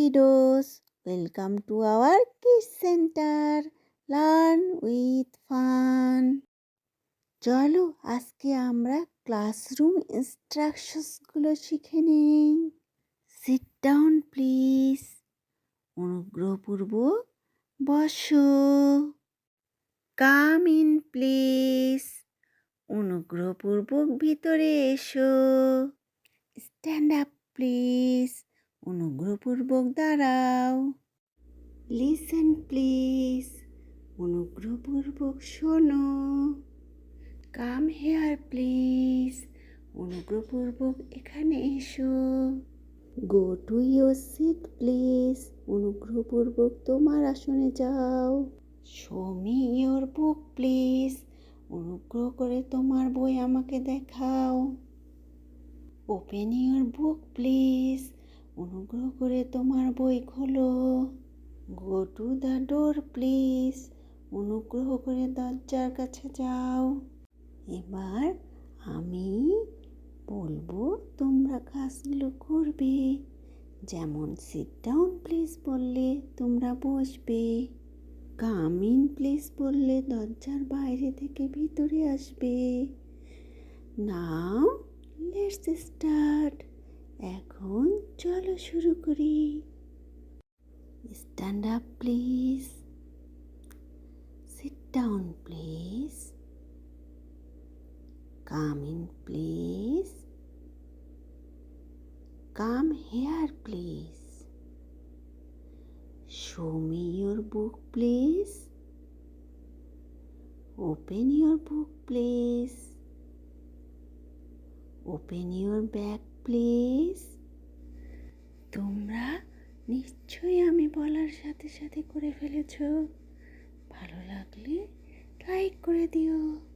kiddos, welcome to our Kids Center. Learn with fun. চলো আজকে আমরা ক্লাসরুম ইনস্ট্রাকশনসগুলো শিখে নেই। Seat down please. অনুগ্রহপূর্বক বসো। কাম ইন প্লিজ। অনুগ্রহপূর্বক ভিতরে এসো। Stand up please. অনুগ্রহপূর্বক দাঁড়াও। Listen please. অনুগ্রহপূর্বক শোনো। কাম হেয়ার প্লিজ। অনুগ্রহপূর্বক এখানে এসো। Go to your seat please. অনুগ্রহপূর্বক তোমার আসনে যাও। Show me your book please. অনুগ্রহ করে তোমার বই আমাকে দেখাও। Open your book please. অনুগ্রহ করে তোমার বই খোলো। Go to the door please. অনুগ্রহ করে দরজার কাছে যাও। এবার আমি বলবো তোমরা কাজগুলো করবে। যেমন সিট ডাউন প্লিজ বললে তোমরা বসবে। কাম ইন প্লিজ বললে দরজার বাইরে থেকে ভিতরে আসবে। Now let's start. এখন চলো শুরু করি। Stand up please. Sit down please. Come in please. Come here please. Show me your book please. Open your book please. Open your bag please. তোমরা নিশ্চয়ই আমি বলার সাথে সাথে করে ফেলেছো। ভালো লাগলে লাইক করে দিও।